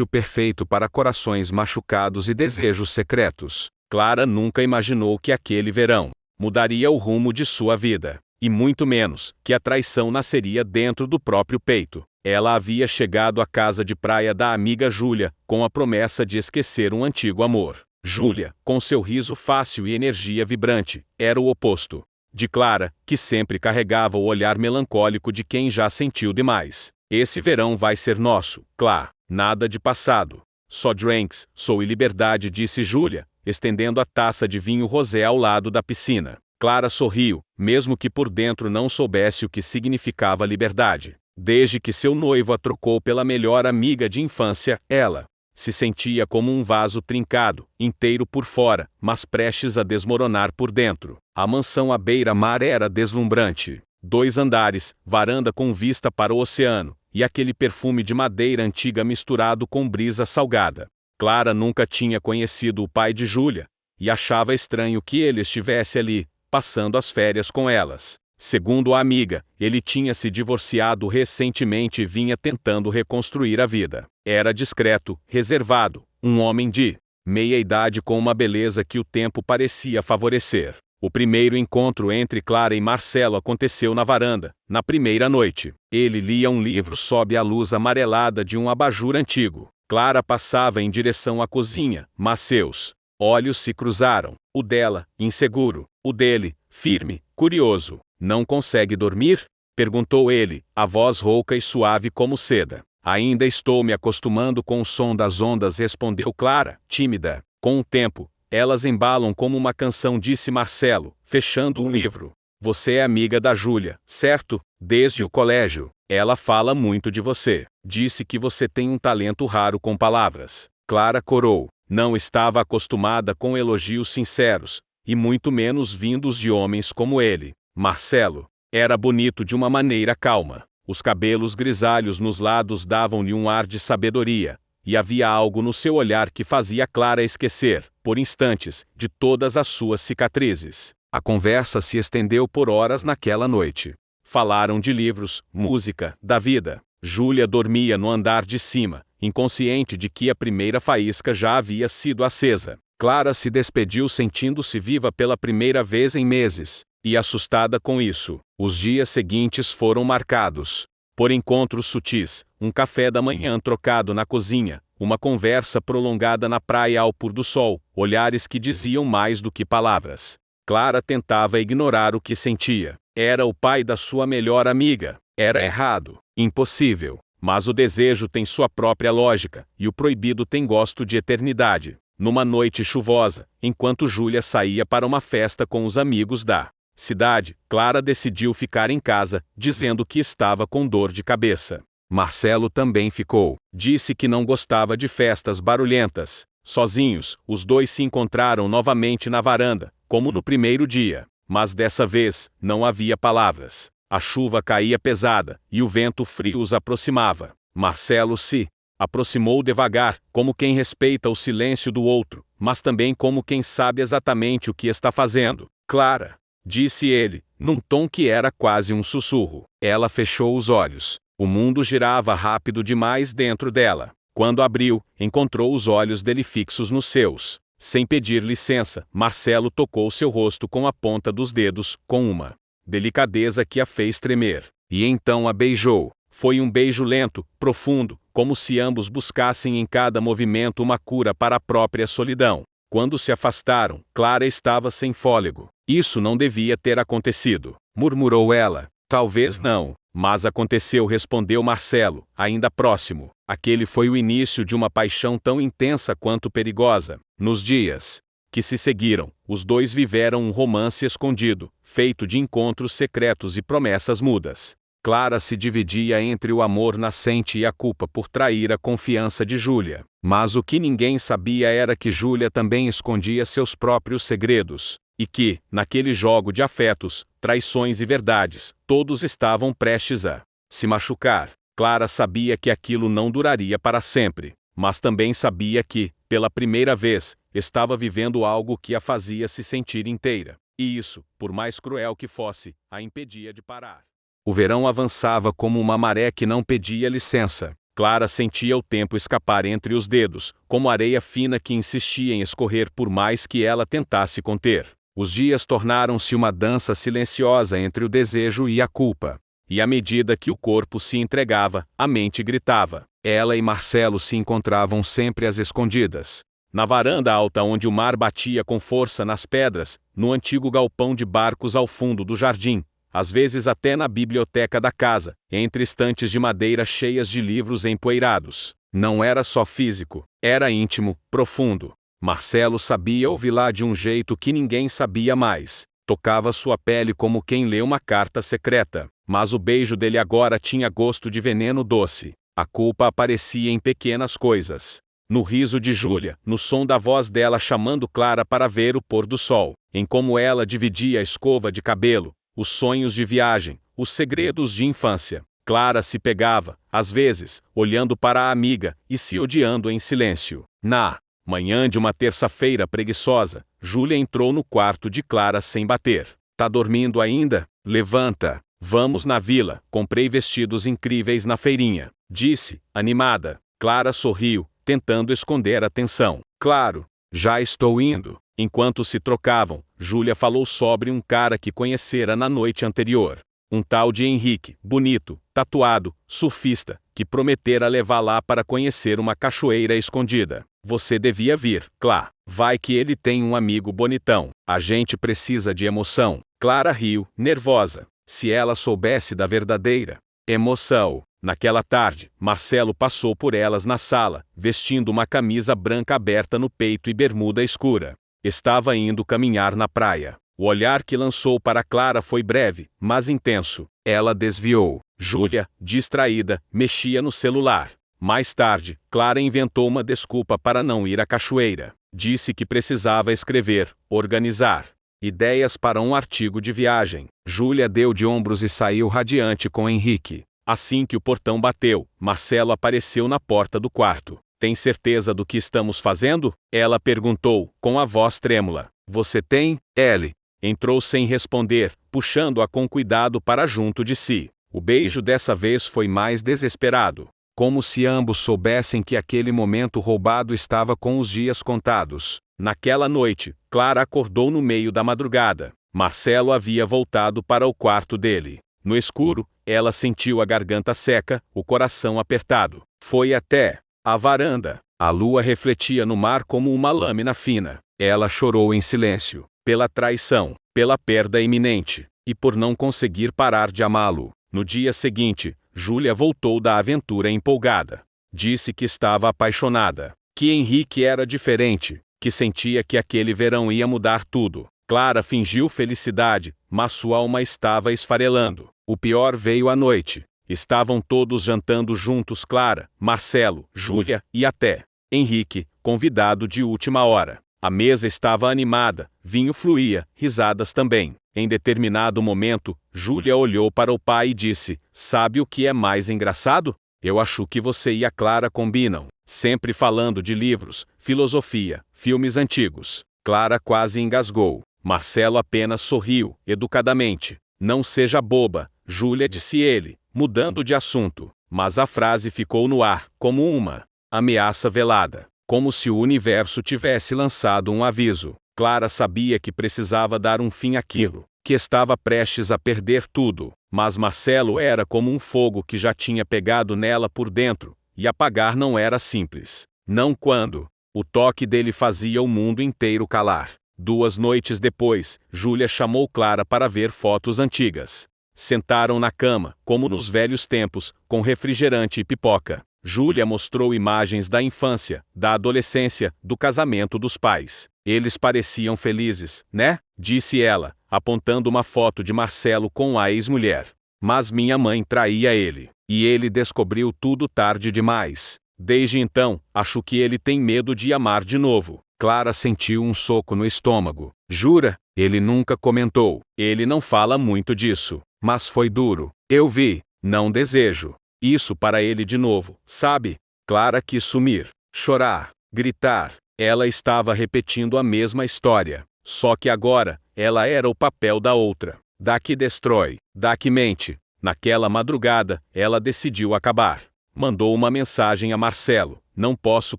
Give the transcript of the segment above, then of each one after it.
perfeito para corações machucados e desejos secretos. Clara nunca imaginou que aquele verão mudaria o rumo de sua vida, e muito menos que a traição nasceria dentro do próprio peito. Ela havia chegado à casa de praia da amiga Júlia, com a promessa de esquecer um antigo amor. Júlia, com seu riso fácil e energia vibrante, era o oposto de Clara, que sempre carregava o olhar melancólico de quem já sentiu demais. Esse verão vai ser nosso, Clara. Nada de passado. Só drinks, sou e liberdade, disse Júlia, estendendo a taça de vinho rosé ao lado da piscina. Clara sorriu, mesmo que por dentro não soubesse o que significava liberdade. Desde que seu noivo a trocou pela melhor amiga de infância, ela se sentia como um vaso trincado, inteiro por fora, mas prestes a desmoronar por dentro. A mansão à beira-mar era deslumbrante. 2 andares, varanda com vista para o oceano, e aquele perfume de madeira antiga misturado com brisa salgada. Clara nunca tinha conhecido o pai de Júlia, e achava estranho que ele estivesse ali, passando as férias com elas. Segundo a amiga, ele tinha se divorciado recentemente e vinha tentando reconstruir a vida. Era discreto, reservado, um homem de meia-idade com uma beleza que o tempo parecia favorecer. O primeiro encontro entre Clara e Marcelo aconteceu na varanda, na primeira noite. Ele lia um livro sob a luz amarelada de um abajur antigo. Clara passava em direção à cozinha, mas seus olhos se cruzaram. O dela, inseguro. O dele, firme, curioso. Não consegue dormir? Perguntou ele, a voz rouca e suave como seda. Ainda estou me acostumando com o som das ondas, respondeu Clara, tímida. Com o tempo, elas embalam como uma canção, disse Marcelo, fechando o livro. Você é amiga da Júlia, certo? Desde o colégio. Ela fala muito de você. Disse que você tem um talento raro com palavras. Clara corou. Não estava acostumada com elogios sinceros, e muito menos vindos de homens como ele. Marcelo era bonito de uma maneira calma. Os cabelos grisalhos nos lados davam-lhe um ar de sabedoria, e havia algo no seu olhar que fazia Clara esquecer, por instantes, de todas as suas cicatrizes. A conversa se estendeu por horas naquela noite. Falaram de livros, música, da vida. Júlia dormia no andar de cima, inconsciente de que a primeira faísca já havia sido acesa. Clara se despediu sentindo-se viva pela primeira vez em meses, e assustada com isso. Os dias seguintes foram marcados por encontros sutis, um café da manhã trocado na cozinha, uma conversa prolongada na praia ao pôr do sol, olhares que diziam mais do que palavras. Clara tentava ignorar o que sentia. Era o pai da sua melhor amiga. Era errado, impossível. Mas o desejo tem sua própria lógica, e o proibido tem gosto de eternidade. Numa noite chuvosa, enquanto Júlia saía para uma festa com os amigos da cidade, Clara decidiu ficar em casa, dizendo que estava com dor de cabeça. Marcelo também ficou. Disse que não gostava de festas barulhentas. Sozinhos, os dois se encontraram novamente na varanda, como no primeiro dia. Mas dessa vez, não havia palavras. A chuva caía pesada, e o vento frio os aproximava. Marcelo se aproximou devagar, como quem respeita o silêncio do outro, mas também como quem sabe exatamente o que está fazendo. Clara, disse ele, num tom que era quase um sussurro. Ela fechou os olhos. O mundo girava rápido demais dentro dela. Quando abriu, encontrou os olhos dele fixos nos seus. Sem pedir licença, Marcelo tocou seu rosto com a ponta dos dedos, com uma delicadeza que a fez tremer. E então a beijou. Foi um beijo lento, profundo, como se ambos buscassem em cada movimento uma cura para a própria solidão. Quando se afastaram, Clara estava sem fôlego. Isso não devia ter acontecido, murmurou ela. Talvez não, mas aconteceu, respondeu Marcelo, ainda próximo. Aquele foi o início de uma paixão tão intensa quanto perigosa. Nos dias que se seguiram, os dois viveram um romance escondido, feito de encontros secretos e promessas mudas. Clara se dividia entre o amor nascente e a culpa por trair a confiança de Júlia. Mas o que ninguém sabia era que Júlia também escondia seus próprios segredos, e que, naquele jogo de afetos, traições e verdades, todos estavam prestes a se machucar. Clara sabia que aquilo não duraria para sempre, mas também sabia que, pela primeira vez, estava vivendo algo que a fazia se sentir inteira. E isso, por mais cruel que fosse, a impedia de parar. O verão avançava como uma maré que não pedia licença. Clara sentia o tempo escapar entre os dedos, como areia fina que insistia em escorrer por mais que ela tentasse conter. Os dias tornaram-se uma dança silenciosa entre o desejo e a culpa. E à medida que o corpo se entregava, a mente gritava. Ela e Marcelo se encontravam sempre às escondidas. Na varanda alta onde o mar batia com força nas pedras, no antigo galpão de barcos ao fundo do jardim, às vezes até na biblioteca da casa, entre estantes de madeira cheias de livros empoeirados. Não era só físico, era íntimo, profundo. Marcelo sabia ouvi-la de um jeito que ninguém sabia mais. Tocava sua pele como quem lê uma carta secreta. Mas o beijo dele agora tinha gosto de veneno doce. A culpa aparecia em pequenas coisas. No riso de Júlia, no som da voz dela chamando Clara para ver o pôr do sol, em como ela dividia a escova de cabelo, os sonhos de viagem, os segredos de infância. Clara se pegava, às vezes, olhando para a amiga e se odiando em silêncio. Na manhã de uma terça-feira preguiçosa, Júlia entrou no quarto de Clara sem bater. Tá dormindo ainda? Levanta. Vamos na vila, comprei vestidos incríveis na feirinha, disse, animada. Clara sorriu, tentando esconder a tensão. Claro, já estou indo. Enquanto se trocavam, Júlia falou sobre um cara que conhecera na noite anterior. Um tal de Henrique, bonito, tatuado, surfista, que prometera levá-la para conhecer uma cachoeira escondida. Você devia vir, Clá. Vai que ele tem um amigo bonitão. A gente precisa de emoção. Clara riu, nervosa. Se ela soubesse da verdadeira emoção. Naquela tarde, Marcelo passou por elas na sala, vestindo uma camisa branca aberta no peito e bermuda escura. Estava indo caminhar na praia. O olhar que lançou para Clara foi breve, mas intenso. Ela desviou. Júlia, distraída, mexia no celular. Mais tarde, Clara inventou uma desculpa para não ir à cachoeira. Disse que precisava escrever, organizar ideias para um artigo de viagem. Júlia deu de ombros e saiu radiante com Henrique. Assim que o portão bateu, Marcelo apareceu na porta do quarto. Tem certeza do que estamos fazendo? Ela perguntou, com a voz trêmula. Você tem? Ele entrou sem responder, puxando-a com cuidado para junto de si. O beijo dessa vez foi mais desesperado. Como se ambos soubessem que aquele momento roubado estava com os dias contados. Naquela noite, Clara acordou no meio da madrugada. Marcelo havia voltado para o quarto dele. No escuro, ela sentiu a garganta seca, o coração apertado. Foi até a varanda. A lua refletia no mar como uma lâmina fina. Ela chorou em silêncio, pela traição, pela perda iminente, e por não conseguir parar de amá-lo. No dia seguinte, Júlia voltou da aventura empolgada. Disse que estava apaixonada, que Henrique era diferente, que sentia que aquele verão ia mudar tudo. Clara fingiu felicidade, mas sua alma estava esfarelando. O pior veio à noite. Estavam todos jantando juntos, Clara, Marcelo, Júlia e até Henrique, convidado de última hora. A mesa estava animada, vinho fluía, risadas também. Em determinado momento, Júlia olhou para o pai e disse, sabe o que é mais engraçado? Eu acho que você e a Clara combinam, sempre falando de livros, filosofia, filmes antigos. Clara quase engasgou. Marcelo apenas sorriu, educadamente. Não seja boba, Júlia, disse ele, mudando de assunto. Mas a frase ficou no ar, como uma ameaça velada. Como se o universo tivesse lançado um aviso. Clara sabia que precisava dar um fim àquilo, que estava prestes a perder tudo. Mas Marcelo era como um fogo que já tinha pegado nela por dentro, e apagar não era simples. Não quando o toque dele fazia o mundo inteiro calar. 2 noites depois, Júlia chamou Clara para ver fotos antigas. Sentaram na cama, como nos velhos tempos, com refrigerante e pipoca. Júlia mostrou imagens da infância, da adolescência, do casamento dos pais. Eles pareciam felizes, né? Disse ela, apontando uma foto de Marcelo com a ex-mulher. Mas minha mãe traía ele. E ele descobriu tudo tarde demais. Desde então, acho que ele tem medo de amar de novo. Clara sentiu um soco no estômago. Jura? Ele nunca comentou. Ele não fala muito disso. Mas foi duro. Eu vi. Não desejo isso para ele de novo, sabe? Clara quis sumir, chorar, gritar. Ela estava repetindo a mesma história. Só que agora, ela era o papel da outra. Da que destrói, da que mente. Naquela madrugada, ela decidiu acabar. Mandou uma mensagem a Marcelo: não posso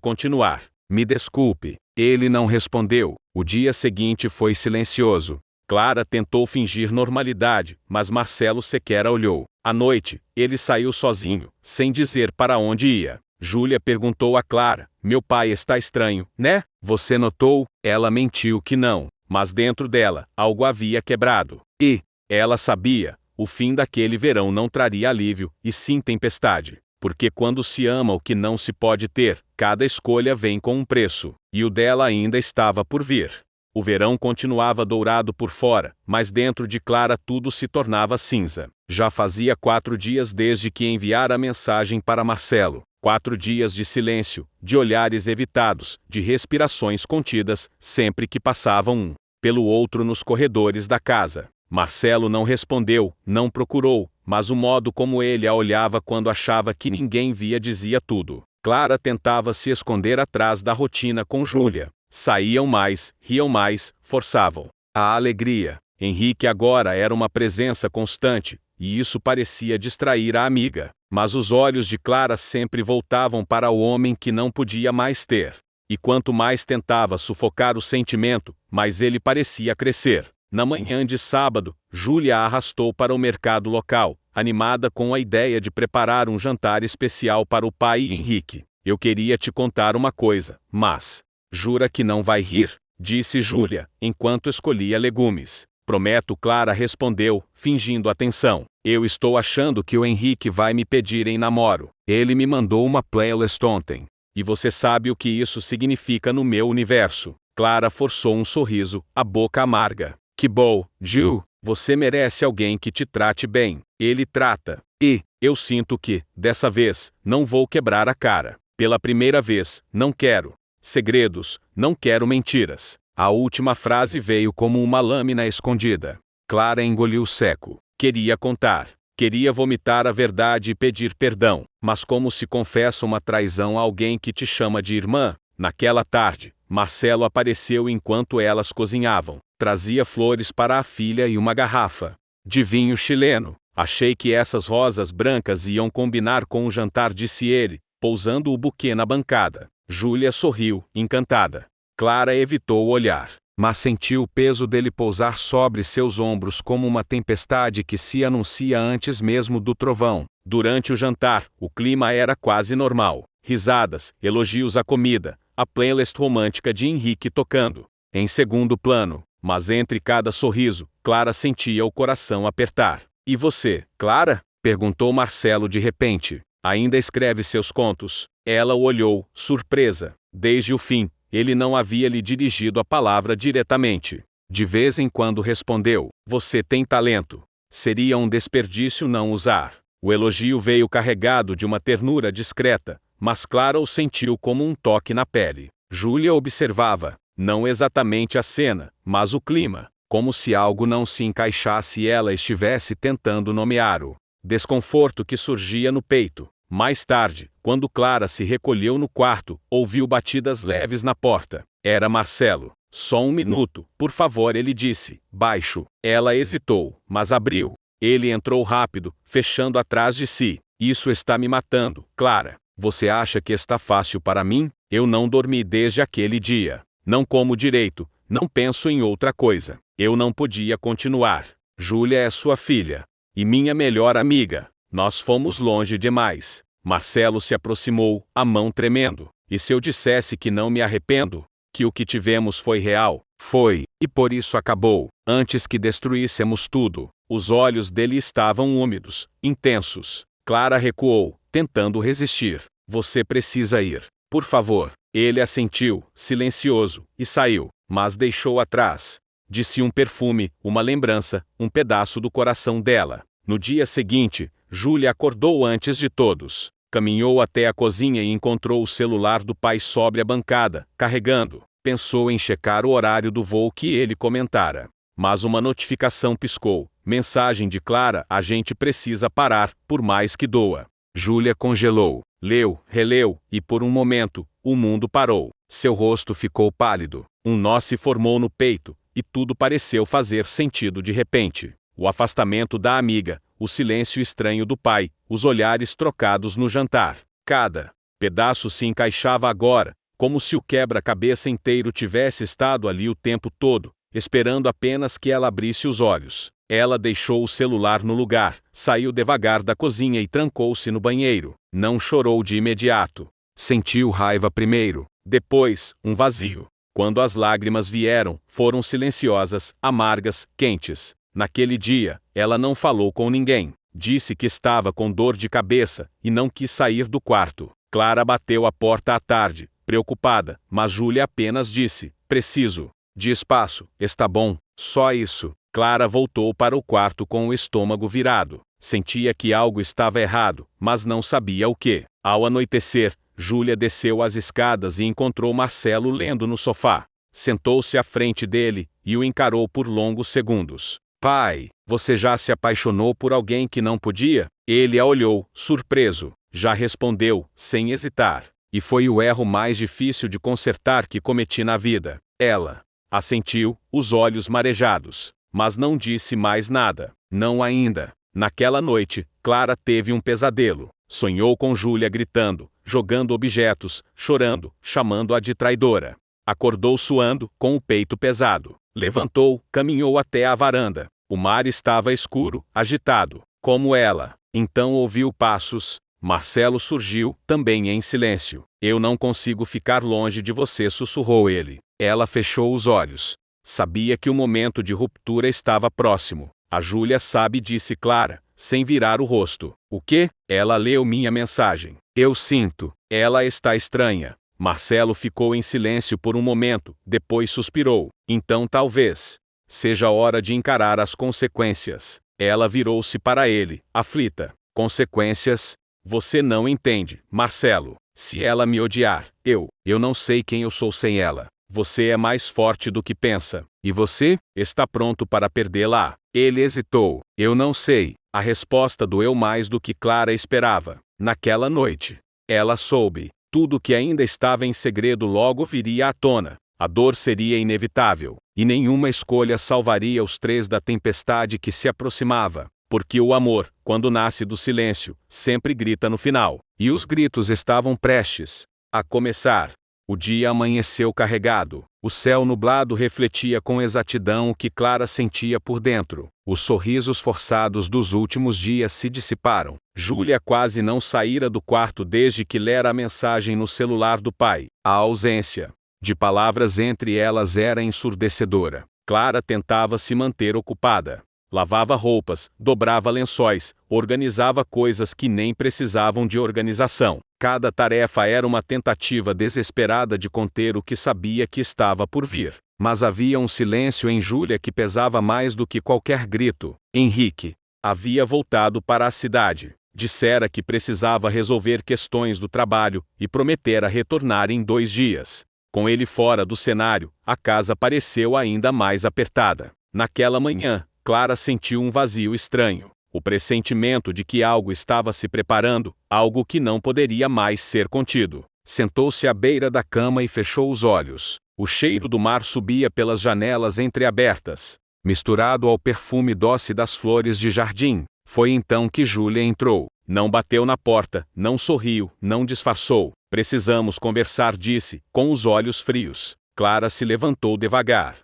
continuar. Me desculpe. Ele não respondeu. O dia seguinte foi silencioso. Clara tentou fingir normalidade, mas Marcelo sequer a olhou. À noite, ele saiu sozinho, sem dizer para onde ia. Júlia perguntou a Clara: meu pai está estranho, né? Você notou? Ela mentiu que não, mas dentro dela, algo havia quebrado. E ela sabia, o fim daquele verão não traria alívio, e sim tempestade. Porque quando se ama o que não se pode ter, cada escolha vem com um preço, e o dela ainda estava por vir. O verão continuava dourado por fora, mas dentro de Clara tudo se tornava cinza. Já fazia 4 dias desde que enviara a mensagem para Marcelo. 4 dias de silêncio, de olhares evitados, de respirações contidas, sempre que passavam um pelo outro nos corredores da casa. Marcelo não respondeu, não procurou, mas o modo como ele a olhava quando achava que ninguém via dizia tudo. Clara tentava se esconder atrás da rotina com Júlia. Saíam mais, riam mais, forçavam a alegria. Henrique agora era uma presença constante, e isso parecia distrair a amiga. Mas os olhos de Clara sempre voltavam para o homem que não podia mais ter. E quanto mais tentava sufocar o sentimento, mais ele parecia crescer. Na manhã de sábado, Júlia a arrastou para o mercado local, animada com a ideia de preparar um jantar especial para o pai e Henrique. Eu queria te contar uma coisa, mas... Jura que não vai rir? Disse Júlia, enquanto escolhia legumes. Prometo, Clara respondeu, fingindo atenção. Eu estou achando que o Henrique vai me pedir em namoro. Ele me mandou uma playlist ontem. E você sabe o que isso significa no meu universo. Clara forçou um sorriso, a boca amarga. Que bom, Ju, você merece alguém que te trate bem. Ele trata. E eu sinto que, dessa vez, não vou quebrar a cara. Pela primeira vez, não quero segredos, não quero mentiras. A última frase veio como uma lâmina escondida. Clara engoliu seco. Queria contar. Queria vomitar a verdade e pedir perdão. Mas como se confessa uma traição a alguém que te chama de irmã? Naquela tarde, Marcelo apareceu enquanto elas cozinhavam. Trazia flores para a filha e uma garrafa de vinho chileno. Achei que essas rosas brancas iam combinar com o jantar, disse ele, pousando o buquê na bancada. Júlia sorriu, encantada. Clara evitou o olhar, mas sentiu o peso dele pousar sobre seus ombros como uma tempestade que se anuncia antes mesmo do trovão. Durante o jantar, o clima era quase normal. Risadas, elogios à comida, a playlist romântica de Henrique tocando. Em segundo plano, mas entre cada sorriso, Clara sentia o coração apertar. E você, Clara? Perguntou Marcelo de repente. Ainda escreve seus contos? Ela o olhou, surpresa. Desde o fim, ele não havia lhe dirigido a palavra diretamente. De vez em quando respondeu: você tem talento. Seria um desperdício não usar. O elogio veio carregado de uma ternura discreta, mas Clara o sentiu como um toque na pele. Júlia observava, não exatamente a cena, mas o clima, como se algo não se encaixasse e ela estivesse tentando nomear o desconforto que surgia no peito. Mais tarde, quando Clara se recolheu no quarto, ouviu batidas leves na porta. Era Marcelo. Só um minuto, por favor, ele disse, baixo. Ela hesitou, mas abriu. Ele entrou rápido, fechando atrás de si. Isso está me matando, Clara. Você acha que está fácil para mim? Eu não dormi desde aquele dia. Não como direito, não penso em outra coisa. Eu não podia continuar. Júlia é sua filha. E minha melhor amiga. Nós fomos longe demais. Marcelo se aproximou, a mão tremendo. E se eu dissesse que não me arrependo? Que o que tivemos foi real? Foi, e por isso acabou. Antes que destruíssemos tudo. Os olhos dele estavam úmidos, intensos. Clara recuou, tentando resistir. Você precisa ir. Por favor. Ele assentiu, silencioso, e saiu. Mas deixou atrás. Disse um perfume, uma lembrança, um pedaço do coração dela. No dia seguinte, Júlia acordou antes de todos. Caminhou até a cozinha e encontrou o celular do pai sobre a bancada, carregando. Pensou em checar o horário do voo que ele comentara. Mas uma notificação piscou. Mensagem de Clara: a gente precisa parar, por mais que doa. Júlia congelou. Leu, releu, e por um momento, o mundo parou. Seu rosto ficou pálido. Um nó se formou no peito, e tudo pareceu fazer sentido de repente. O afastamento da amiga, o silêncio estranho do pai, os olhares trocados no jantar. Cada pedaço se encaixava agora, como se o quebra-cabeça inteiro tivesse estado ali o tempo todo, esperando apenas que ela abrisse os olhos. Ela deixou o celular no lugar, saiu devagar da cozinha e trancou-se no banheiro. Não chorou de imediato. Sentiu raiva primeiro, depois, um vazio. Quando as lágrimas vieram, foram silenciosas, amargas, quentes. Naquele dia, ela não falou com ninguém. Disse que estava com dor de cabeça e não quis sair do quarto. Clara bateu à porta à tarde, preocupada, mas Júlia apenas disse: "Preciso de espaço, está bom, só isso." Clara voltou para o quarto com o estômago virado. Sentia que algo estava errado, mas não sabia o que. Ao anoitecer, Júlia desceu as escadas e encontrou Marcelo lendo no sofá. Sentou-se à frente dele e o encarou por longos segundos. "Pai, você já se apaixonou por alguém que não podia?" Ele a olhou, surpreso. Já respondeu, sem hesitar. "E foi o erro mais difícil de consertar que cometi na vida." Ela assentiu, os olhos marejados, mas não disse mais nada. Não ainda. Naquela noite, Clara teve um pesadelo. Sonhou com Júlia gritando, jogando objetos, chorando, chamando-a de traidora. Acordou suando, com o peito pesado. Levantou, caminhou até a varanda. O mar estava escuro, agitado, como ela. Então ouviu passos. Marcelo surgiu, também em silêncio. "Eu não consigo ficar longe de você", sussurrou ele. Ela fechou os olhos. Sabia que o momento de ruptura estava próximo. "A Júlia sabe", disse Clara, sem virar o rosto. "O quê?" "Ela leu minha mensagem. Eu sinto. Ela está estranha." Marcelo ficou em silêncio por um momento, depois suspirou. "Então talvez seja hora de encarar as consequências." Ela virou-se para ele, aflita. "Consequências? Você não entende, Marcelo. Se ela me odiar, eu não sei quem eu sou sem ela. Você é mais forte do que pensa. E você? Está pronto para perdê-la?" Ele hesitou. "Eu não sei." A resposta doeu mais do que Clara esperava. Naquela noite, ela soube. Tudo que ainda estava em segredo logo viria à tona. A dor seria inevitável, e nenhuma escolha salvaria os três da tempestade que se aproximava. Porque o amor, quando nasce do silêncio, sempre grita no final. E os gritos estavam prestes a começar. O dia amanheceu carregado. O céu nublado refletia com exatidão o que Clara sentia por dentro. Os sorrisos forçados dos últimos dias se dissiparam. Júlia quase não saíra do quarto desde que lera a mensagem no celular do pai. A ausência de palavras entre elas era ensurdecedora. Clara tentava se manter ocupada. Lavava roupas, dobrava lençóis, organizava coisas que nem precisavam de organização. Cada tarefa era uma tentativa desesperada de conter o que sabia que estava por vir. Mas havia um silêncio em Júlia que pesava mais do que qualquer grito. Henrique havia voltado para a cidade. Dissera que precisava resolver questões do trabalho e prometera retornar em 2 dias. Com ele fora do cenário, a casa pareceu ainda mais apertada. Naquela manhã, Clara sentiu um vazio estranho. O pressentimento de que algo estava se preparando, algo que não poderia mais ser contido. Sentou-se à beira da cama e fechou os olhos. O cheiro do mar subia pelas janelas entreabertas, misturado ao perfume doce das flores de jardim. Foi então que Júlia entrou. Não bateu na porta, não sorriu, não disfarçou. "Precisamos conversar", disse, com os olhos frios. Clara se levantou devagar.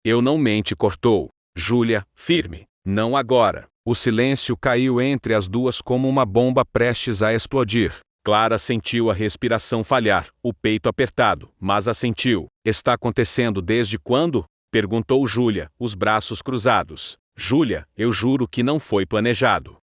Eu não mente", cortou. Júlia, firme. "Não agora." O silêncio caiu entre as duas como uma bomba prestes a explodir. Clara sentiu a respiração falhar, o peito apertado, mas assentiu. "Está acontecendo desde quando?" perguntou Júlia, os braços cruzados. "Júlia, eu juro que não foi planejado.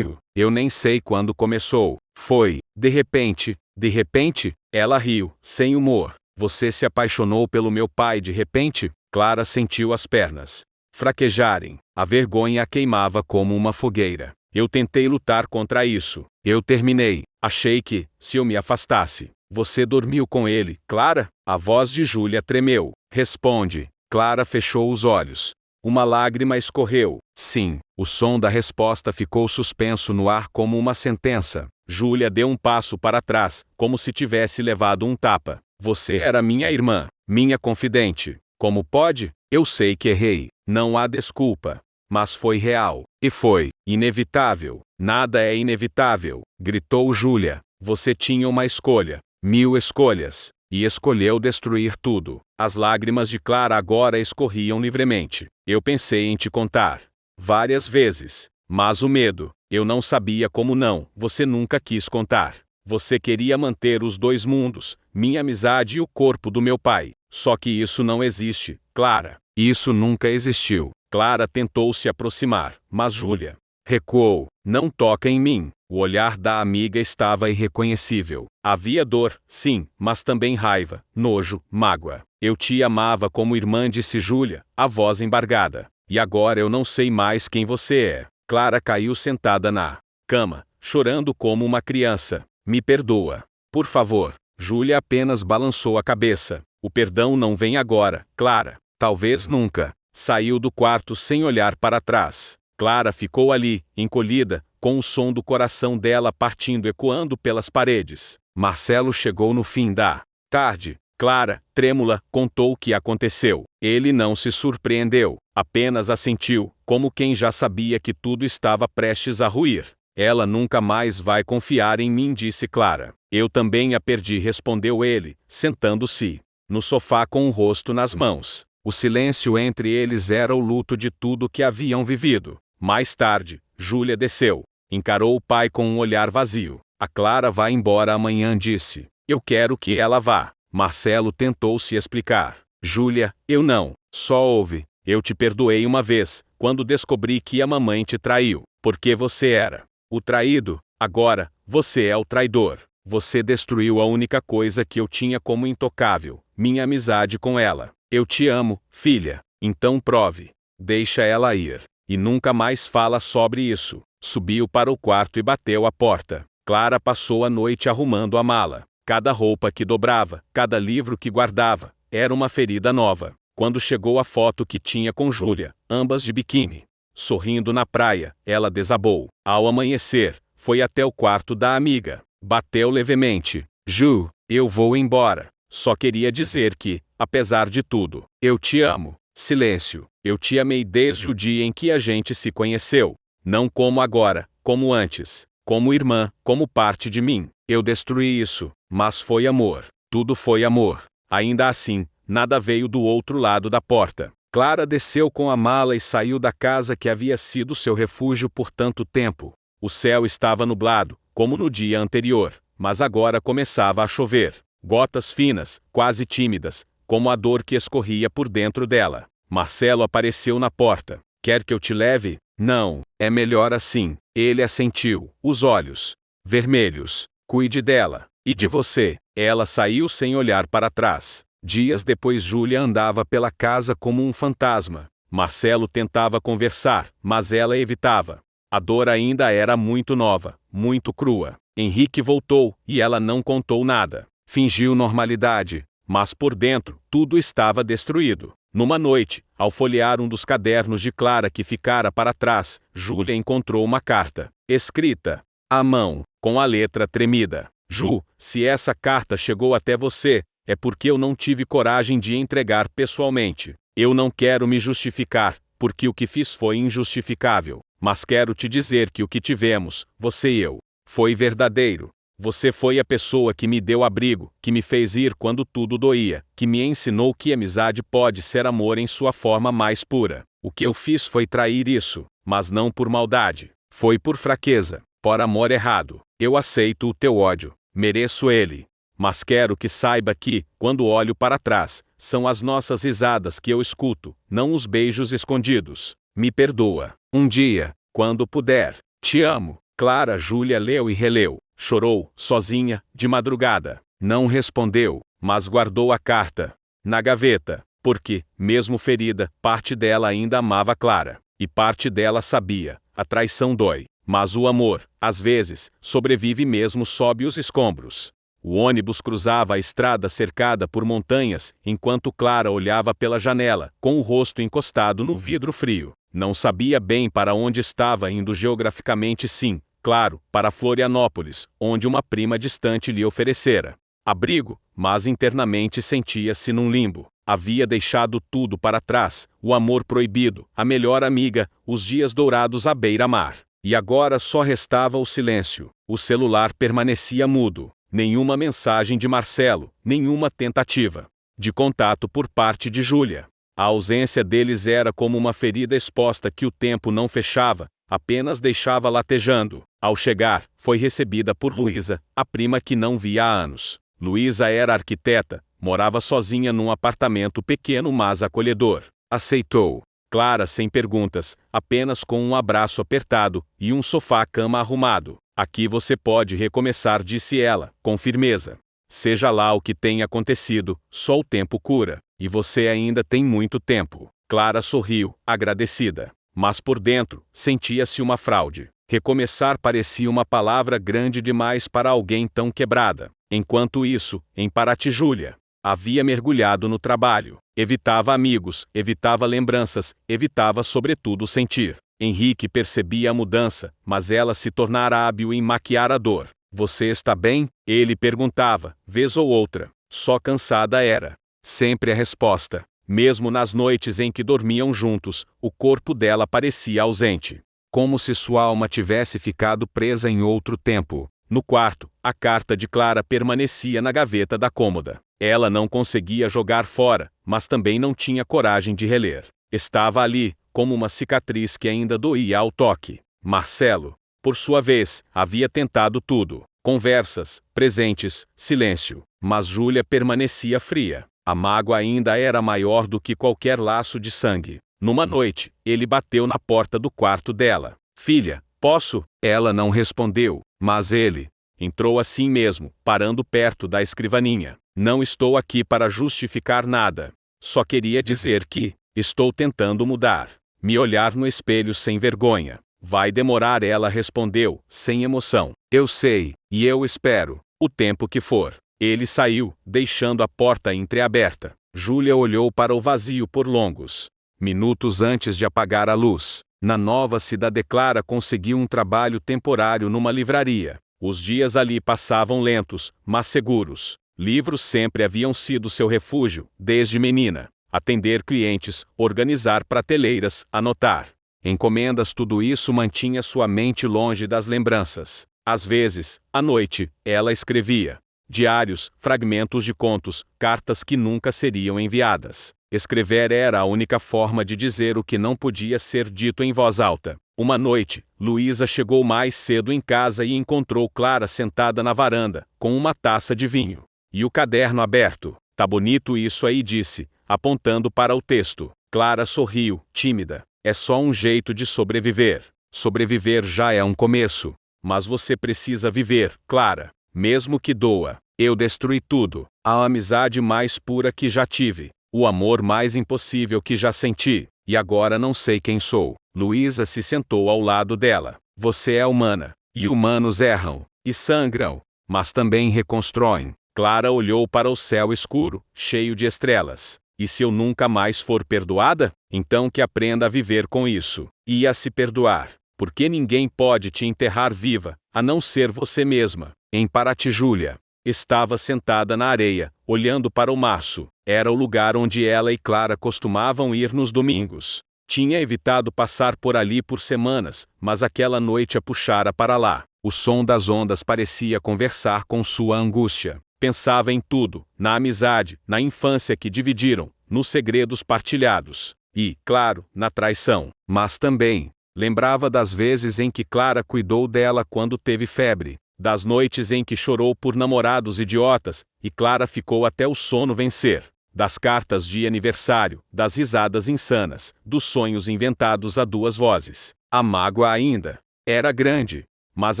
Eu nem sei quando começou. Foi, de repente." "De repente?" Ela riu, sem humor. "Você se apaixonou pelo meu pai de repente?" Clara sentiu as pernas fraquejarem. A vergonha a queimava como uma fogueira. "Eu tentei lutar contra isso. Eu terminei. Achei que, se eu me afastasse." "Você dormiu com ele, Clara?" A voz de Júlia tremeu. "Responde." Clara fechou os olhos. Uma lágrima escorreu. "Sim." O som da resposta ficou suspenso no ar como uma sentença. Júlia deu um passo para trás, como se tivesse levado um tapa. "Você era minha irmã, minha confidente. Como pode?" "Eu sei que errei. Não há desculpa. Mas foi real. E foi inevitável." "Nada é inevitável", gritou Júlia. Você tinha uma escolha, 1000 escolhas, e escolheu destruir tudo. As lágrimas de Clara agora escorriam livremente. Eu pensei em te contar várias vezes, mas o medo, eu não sabia como não. Você nunca quis contar. Você queria manter os dois mundos, minha amizade e o corpo do meu pai. Só que isso não existe, Clara. Isso nunca existiu. Clara tentou se aproximar, mas Júlia recuou. Não toca em mim. O olhar da amiga estava irreconhecível. Havia dor, sim, mas também raiva, nojo, mágoa. Eu te amava como irmã, disse Júlia, a voz embargada. E agora eu não sei mais quem você é. Clara caiu sentada na cama, chorando como uma criança. Me perdoa. Por favor. Júlia apenas balançou a cabeça. O perdão não vem agora, Clara. Talvez nunca. Saiu do quarto sem olhar para trás. Clara ficou ali, encolhida, com o som do coração dela partindo ecoando pelas paredes. Marcelo chegou no fim da tarde. Clara, trêmula, contou o que aconteceu. Ele não se surpreendeu, apenas assentiu, como quem já sabia que tudo estava prestes a ruir. Ela nunca mais vai confiar em mim, disse Clara. Eu também a perdi, respondeu ele, sentando-se no sofá com o rosto nas mãos. O silêncio entre eles era o luto de tudo que haviam vivido. Mais tarde, Júlia desceu. Encarou o pai com um olhar vazio. A Clara vai embora amanhã, disse. Eu quero que ela vá. Marcelo tentou se explicar. Júlia, eu não. Só ouve. Eu te perdoei uma vez, quando descobri que a mamãe te traiu. Porque você era o traído. Agora, você é o traidor. Você destruiu a única coisa que eu tinha como intocável, minha amizade com ela. Eu te amo, filha. Então prove. Deixa ela ir. E nunca mais fala sobre isso. Subiu para o quarto e bateu a porta. Clara passou a noite arrumando a mala. Cada roupa que dobrava, cada livro que guardava, era uma ferida nova. Quando chegou a foto que tinha com Júlia, ambas de biquíni, sorrindo na praia, ela desabou. Ao amanhecer, foi até o quarto da amiga. Bateu levemente. Ju, eu vou embora. Só queria dizer que, apesar de tudo, eu te amo. Silêncio. Eu te amei desde o dia em que a gente se conheceu. Não como agora, como antes. Como irmã, como parte de mim. Eu destruí isso, mas foi amor. Tudo foi amor. Ainda assim, nada veio do outro lado da porta. Clara desceu com a mala e saiu da casa que havia sido seu refúgio por tanto tempo. O céu estava nublado, como no dia anterior, mas agora começava a chover. Gotas finas, quase tímidas, como a dor que escorria por dentro dela. Marcelo apareceu na porta. Quer que eu te leve? Não, é melhor assim. Ele assentiu, os olhos vermelhos. Cuide dela. E de você. Ela saiu sem olhar para trás. Dias depois, Júlia andava pela casa como um fantasma. Marcelo tentava conversar, mas ela evitava. A dor ainda era muito nova, muito crua. Henrique voltou, e ela não contou nada. Fingiu normalidade, mas por dentro, tudo estava destruído. Numa noite, ao folhear um dos cadernos de Clara que ficara para trás, Júlia encontrou uma carta, escrita à mão, com a letra tremida. Ju, se essa carta chegou até você, é porque eu não tive coragem de entregar pessoalmente. Eu não quero me justificar, porque o que fiz foi injustificável. Mas quero te dizer que o que tivemos, você e eu, foi verdadeiro. Você foi a pessoa que me deu abrigo, que me fez ir quando tudo doía, que me ensinou que amizade pode ser amor em sua forma mais pura. O que eu fiz foi trair isso, mas não por maldade. Foi por fraqueza, por amor errado. Eu aceito o teu ódio, mereço ele. Mas quero que saiba que, quando olho para trás, são as nossas risadas que eu escuto, não os beijos escondidos. Me perdoa. Um dia, quando puder. Te amo. Clara. Júlia leu e releu. Chorou, sozinha, de madrugada. Não respondeu, mas guardou a carta na gaveta, porque, mesmo ferida, parte dela ainda amava Clara. E parte dela sabia, a traição dói, mas o amor, às vezes, sobrevive mesmo sob os escombros. O ônibus cruzava a estrada cercada por montanhas, enquanto Clara olhava pela janela, com o rosto encostado no vidro frio. Não sabia bem para onde estava indo geograficamente, sim, claro, para Florianópolis, onde uma prima distante lhe oferecera abrigo, mas internamente sentia-se num limbo. Havia deixado tudo para trás, o amor proibido, a melhor amiga, os dias dourados à beira-mar. E agora só restava o silêncio. O celular permanecia mudo. Nenhuma mensagem de Marcelo, nenhuma tentativa de contato por parte de Júlia. A ausência deles era como uma ferida exposta que o tempo não fechava, apenas deixava latejando. Ao chegar, foi recebida por Luísa, a prima que não via há anos. Luísa era arquiteta, morava sozinha num apartamento pequeno mas acolhedor. Aceitou. Clara sem perguntas, apenas com um abraço apertado e um sofá-cama arrumado. Aqui você pode recomeçar, disse ela, com firmeza. Seja lá o que tenha acontecido, só o tempo cura, e você ainda tem muito tempo. Clara sorriu, agradecida. Mas por dentro, sentia-se uma fraude. Recomeçar parecia uma palavra grande demais para alguém tão quebrada. Enquanto isso, em Paraty, Júlia havia mergulhado no trabalho. Evitava amigos, evitava lembranças, evitava sobretudo sentir. Henrique percebia a mudança, mas ela se tornara hábil em maquiar a dor. Você está bem? Ele perguntava, vez ou outra. Só cansada era. Sempre a resposta. Mesmo nas noites em que dormiam juntos, o corpo dela parecia ausente. Como se sua alma tivesse ficado presa em outro tempo. No quarto, a carta de Clara permanecia na gaveta da cômoda. Ela não conseguia jogar fora, mas também não tinha coragem de reler. Estava ali, como uma cicatriz que ainda doía ao toque. Marcelo, por sua vez, havia tentado tudo. Conversas, presentes, silêncio. Mas Júlia permanecia fria. A mágoa ainda era maior do que qualquer laço de sangue. Numa noite, ele bateu na porta do quarto dela. Filha, posso? Ela não respondeu, mas ele entrou assim mesmo, parando perto da escrivaninha. Não estou aqui para justificar nada. Só queria dizer que estou tentando mudar. Me olhar no espelho sem vergonha. Vai demorar, ela respondeu, sem emoção. Eu sei, e eu espero, o tempo que for. Ele saiu, deixando a porta entreaberta. Júlia olhou para o vazio por longos minutos antes de apagar a luz. Na nova cidade, Clara conseguiu um trabalho temporário numa livraria. Os dias ali passavam lentos, mas seguros. Livros sempre haviam sido seu refúgio, desde menina. Atender clientes, organizar prateleiras, anotar encomendas, tudo isso mantinha sua mente longe das lembranças. Às vezes, à noite, ela escrevia diários, fragmentos de contos, cartas que nunca seriam enviadas. Escrever era a única forma de dizer o que não podia ser dito em voz alta. Uma noite, Luísa chegou mais cedo em casa e encontrou Clara sentada na varanda, com uma taça de vinho e o caderno aberto. Tá bonito isso aí, disse, apontando para o texto. Clara sorriu, tímida. É só um jeito de sobreviver. Sobreviver já é um começo. Mas você precisa viver, Clara. Mesmo que doa. Eu destruí tudo. A amizade mais pura que já tive. O amor mais impossível que já senti. E agora não sei quem sou. Luísa se sentou ao lado dela. Você é humana. E humanos erram. E sangram. Mas também reconstroem. Clara olhou para o céu escuro, cheio de estrelas. E se eu nunca mais for perdoada? Então que aprenda a viver com isso. E a se perdoar. Porque ninguém pode te enterrar viva, a não ser você mesma. Em Paraty, Júlia estava sentada na areia, olhando para o março. Era o lugar onde ela e Clara costumavam ir nos domingos. Tinha evitado passar por ali por semanas, mas aquela noite a puxara para lá. O som das ondas parecia conversar com sua angústia. Pensava em tudo, na amizade, na infância que dividiram, nos segredos partilhados. E, claro, na traição. Mas também lembrava das vezes em que Clara cuidou dela quando teve febre. Das noites em que chorou por namorados idiotas, e Clara ficou até o sono vencer. Das cartas de aniversário, das risadas insanas, dos sonhos inventados a duas vozes. A mágoa ainda era grande. Mas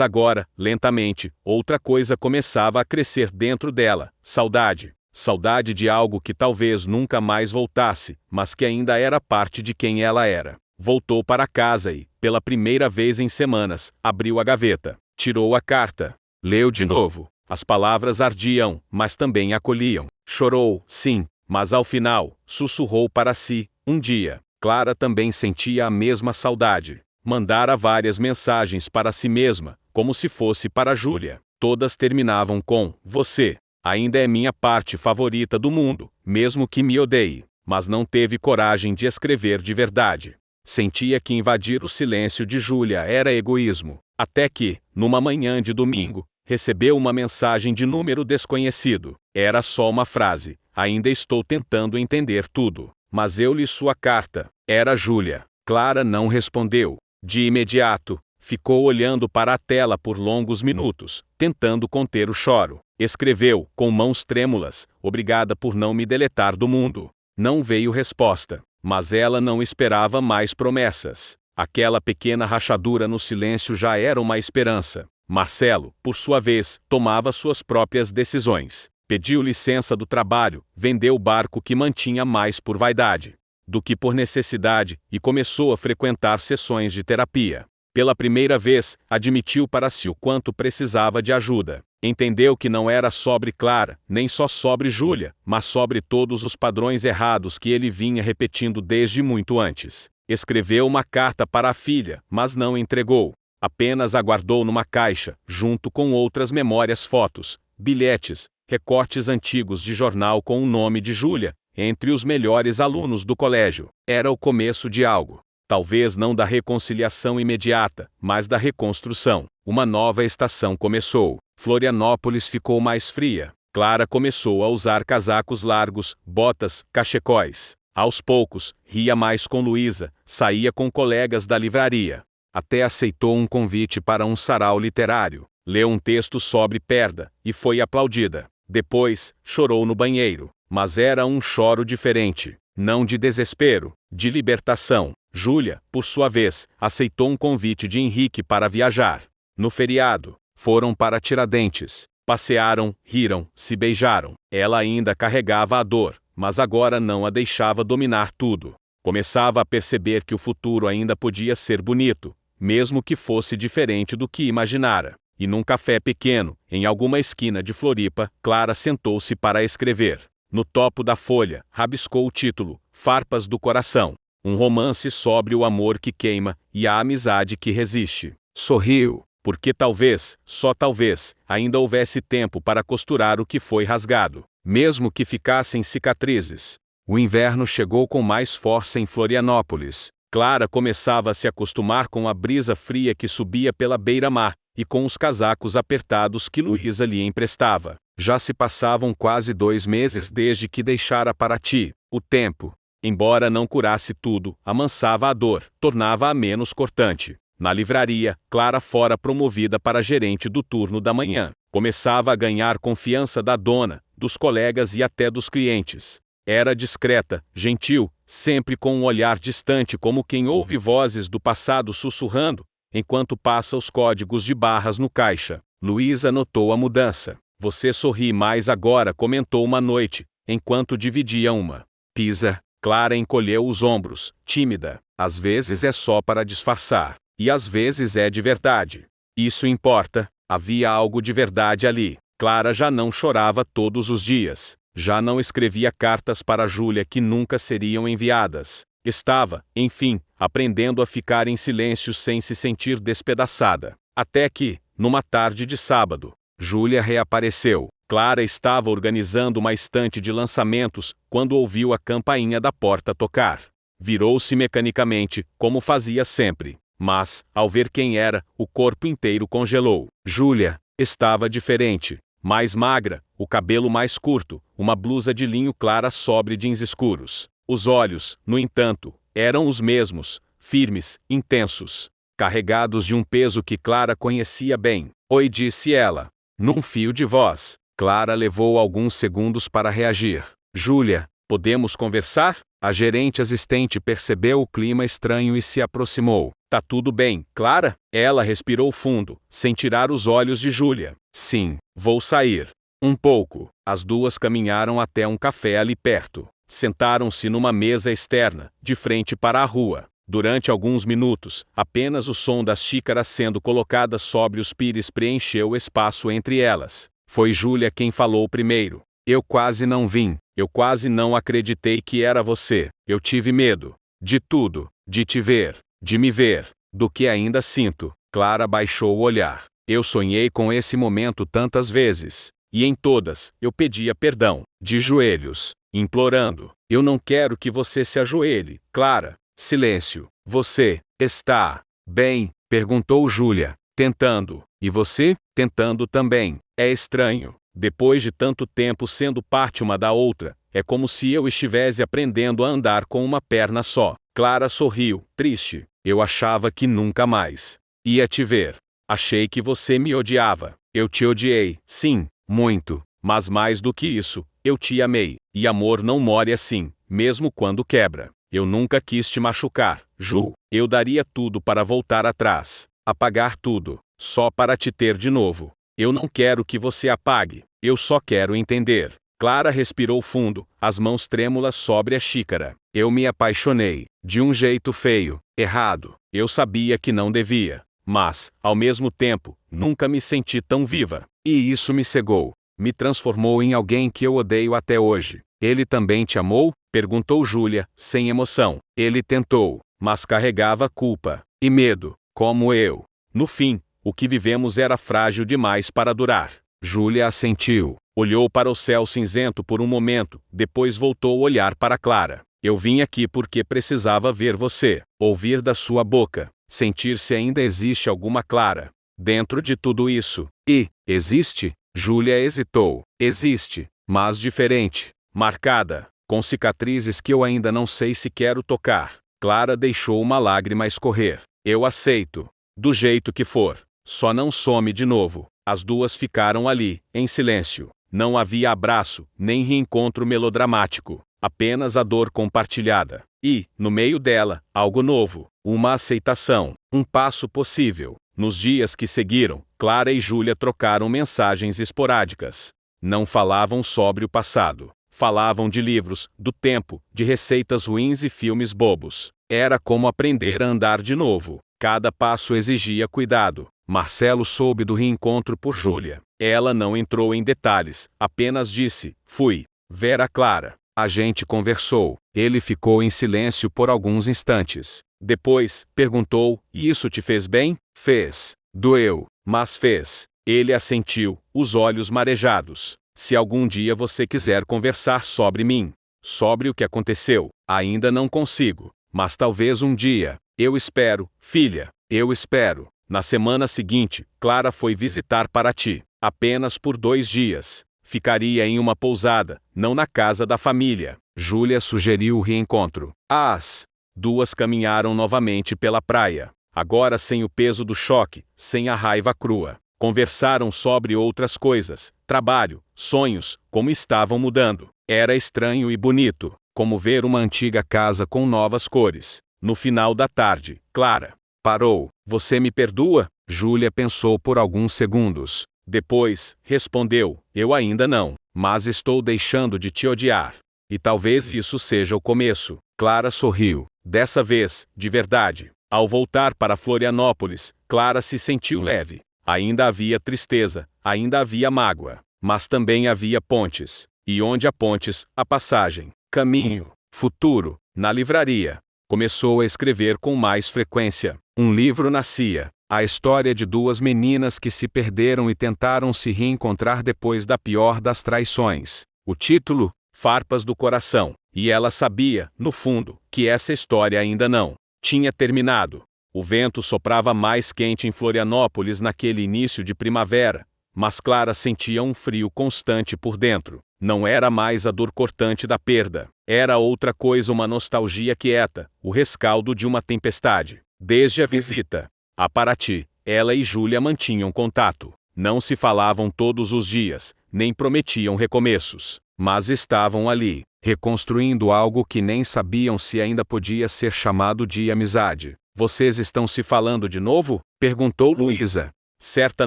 agora, lentamente, outra coisa começava a crescer dentro dela. Saudade. Saudade de algo que talvez nunca mais voltasse, mas que ainda era parte de quem ela era. Voltou para casa e, pela primeira vez em semanas, abriu a gaveta. Tirou a carta. Leu de novo. As palavras ardiam, mas também acolhiam. Chorou, sim, mas ao final, sussurrou para si, um dia. Clara também sentia a mesma saudade. Mandara várias mensagens para si mesma, como se fosse para Júlia. Todas terminavam com, você ainda é minha parte favorita do mundo, mesmo que me odeie. Mas não teve coragem de escrever de verdade. Sentia que invadir o silêncio de Júlia era egoísmo. Até que, numa manhã de domingo, recebeu uma mensagem de número desconhecido. Era só uma frase: ainda estou tentando entender tudo, mas eu li sua carta. Era Júlia. Clara não respondeu. De imediato, ficou olhando para a tela por longos minutos, tentando conter o choro. Escreveu, com mãos trêmulas: obrigada por não me deletar do mundo. Não veio resposta, mas ela não esperava mais promessas. Aquela pequena rachadura no silêncio já era uma esperança. Marcelo, por sua vez, tomava suas próprias decisões. Pediu licença do trabalho, vendeu o barco que mantinha mais por vaidade do que por necessidade e começou a frequentar sessões de terapia. Pela primeira vez, admitiu para si o quanto precisava de ajuda. Entendeu que não era sobre Clara, nem só sobre Júlia, mas sobre todos os padrões errados que ele vinha repetindo desde muito antes. Escreveu uma carta para a filha, mas não entregou. Apenas a guardou numa caixa, junto com outras memórias, fotos, bilhetes, recortes antigos de jornal com o nome de Júlia, entre os melhores alunos do colégio. Era o começo de algo. Talvez não da reconciliação imediata, mas da reconstrução. Uma nova estação começou. Florianópolis ficou mais fria. Clara começou a usar casacos largos, botas, cachecóis. Aos poucos, ria mais com Luísa, saía com colegas da livraria. Até aceitou um convite para um sarau literário. Leu um texto sobre perda, e foi aplaudida. Depois, chorou no banheiro. Mas era um choro diferente. Não de desespero, de libertação. Júlia, por sua vez, aceitou um convite de Henrique para viajar. No feriado, foram para Tiradentes. Passearam, riram, se beijaram. Ela ainda carregava a dor, mas agora não a deixava dominar tudo. Começava a perceber que o futuro ainda podia ser bonito, mesmo que fosse diferente do que imaginara. E num café pequeno, em alguma esquina de Floripa, Clara sentou-se para escrever. No topo da folha, rabiscou o título: Farpas do Coração. Um romance sobre o amor que queima e a amizade que resiste. Sorriu, porque talvez, só talvez, ainda houvesse tempo para costurar o que foi rasgado, mesmo que ficassem cicatrizes. O inverno chegou com mais força em Florianópolis. Clara começava a se acostumar com a brisa fria que subia pela beira-mar, e com os casacos apertados que Luísa lhe emprestava. Já se passavam quase 2 meses desde que deixara Paraty. O tempo, embora não curasse tudo, amansava a dor, tornava-a menos cortante. Na livraria, Clara fora promovida para gerente do turno da manhã. Começava a ganhar confiança da dona, dos colegas e até dos clientes. Era discreta, gentil, sempre com um olhar distante como quem ouve vozes do passado sussurrando, enquanto passa os códigos de barras no caixa. Luísa notou a mudança. Você sorri mais agora, comentou uma noite, enquanto dividia uma pizza. Clara encolheu os ombros, tímida. Às vezes é só para disfarçar. E às vezes é de verdade. Isso importa. Havia algo de verdade ali. Clara já não chorava todos os dias. Já não escrevia cartas para Júlia que nunca seriam enviadas. Estava, enfim, aprendendo a ficar em silêncio sem se sentir despedaçada. Até que, numa tarde de sábado, Júlia reapareceu. Clara estava organizando uma estante de lançamentos quando ouviu a campainha da porta tocar. Virou-se mecanicamente, como fazia sempre. Mas, ao ver quem era, o corpo inteiro congelou. Júlia estava diferente. Mais magra, o cabelo mais curto, uma blusa de linho clara sobre jeans escuros. Os olhos, no entanto, eram os mesmos, firmes, intensos, carregados de um peso que Clara conhecia bem. Oi, disse ela, num fio de voz. Clara levou alguns segundos para reagir. Júlia, podemos conversar? A gerente assistente percebeu o clima estranho e se aproximou. Tá tudo bem, Clara? Ela respirou fundo, sem tirar os olhos de Júlia. Sim, vou sair. Um pouco. As duas caminharam até um café ali perto. Sentaram-se numa mesa externa, de frente para a rua. Durante alguns minutos, apenas o som das xícaras sendo colocadas sobre os pires preencheu o espaço entre elas. Foi Júlia quem falou primeiro. Eu quase não vim. Eu quase não acreditei que era você. Eu tive medo. De tudo. De te ver. De me ver. Do que ainda sinto. Clara baixou o olhar. Eu sonhei com esse momento tantas vezes. E em todas, eu pedia perdão. De joelhos. Implorando. Eu não quero que você se ajoelhe, Clara. Silêncio. Você está bem? Perguntou Júlia, tentando. E você? Tentando também. É estranho. Depois de tanto tempo sendo parte uma da outra, é como se eu estivesse aprendendo a andar com uma perna só. Clara sorriu, triste. Eu achava que nunca mais ia te ver. Achei que você me odiava. Eu te odiei, sim, muito. Mas mais do que isso, eu te amei. E amor não morre assim, mesmo quando quebra. Eu nunca quis te machucar, Ju. Eu daria tudo para voltar atrás, apagar tudo, só para te ter de novo. Eu não quero que você apague, eu só quero entender. Clara respirou fundo, as mãos trêmulas sobre a xícara. Eu me apaixonei, de um jeito feio, errado. Eu sabia que não devia, mas, ao mesmo tempo, nunca me senti tão viva. E isso me cegou. Me transformou em alguém que eu odeio até hoje. Ele também te amou? Perguntou Júlia, sem emoção. Ele tentou, mas carregava culpa e medo, como eu. No fim, o que vivemos era frágil demais para durar. Júlia assentiu. Olhou para o céu cinzento por um momento, depois voltou a olhar para Clara. Eu vim aqui porque precisava ver você, ouvir da sua boca, sentir se ainda existe alguma Clara dentro de tudo isso. E, existe? Júlia hesitou. Existe, mas diferente, marcada, com cicatrizes que eu ainda não sei se quero tocar. Clara deixou uma lágrima escorrer. Eu aceito, do jeito que for, só não some de novo. As duas ficaram ali, em silêncio. Não havia abraço, nem reencontro melodramático, apenas a dor compartilhada. E, no meio dela, algo novo, uma aceitação, um passo possível. Nos dias que seguiram, Clara e Júlia trocaram mensagens esporádicas. Não falavam sobre o passado. Falavam de livros, do tempo, de receitas ruins e filmes bobos. Era como aprender a andar de novo. Cada passo exigia cuidado. Marcelo soube do reencontro por Júlia. Ela não entrou em detalhes, apenas disse: fui ver a Clara. A gente conversou. Ele ficou em silêncio por alguns instantes. Depois, perguntou: e isso te fez bem? Fez. Doeu, mas fez. Ele assentiu, os olhos marejados. Se algum dia você quiser conversar sobre mim, sobre o que aconteceu, ainda não consigo, mas talvez um dia. Eu espero, filha, eu espero. Na semana seguinte, Clara foi visitar Paraty, apenas por 2 dias. Ficaria em uma pousada, não na casa da família. Júlia sugeriu o reencontro. As duas caminharam novamente pela praia, agora sem o peso do choque, sem a raiva crua. Conversaram sobre outras coisas, trabalho, sonhos, como estavam mudando. Era estranho e bonito, como ver uma antiga casa com novas cores. No final da tarde, Clara parou. Você me perdoa? Júlia pensou por alguns segundos. Depois, respondeu: eu ainda não, mas estou deixando de te odiar. E talvez isso seja o começo. Clara sorriu. Dessa vez, de verdade. Ao voltar para Florianópolis, Clara se sentiu leve. Ainda havia tristeza, ainda havia mágoa, mas também havia pontes. E onde há pontes, há passagem, caminho, futuro. Na livraria, começou a escrever com mais frequência. Um livro nascia, a história de 2 meninas que se perderam e tentaram se reencontrar depois da pior das traições. O título, Farpas do Coração. E ela sabia, no fundo, que essa história ainda não tinha terminado. O vento soprava mais quente em Florianópolis naquele início de primavera, mas Clara sentia um frio constante por dentro. Não era mais a dor cortante da perda. Era outra coisa, uma nostalgia quieta, o rescaldo de uma tempestade. Desde a visita a Paraty, ela e Júlia mantinham contato. Não se falavam todos os dias, nem prometiam recomeços, mas estavam ali, reconstruindo algo que nem sabiam se ainda podia ser chamado de amizade. Vocês estão se falando de novo? Perguntou Luísa, certa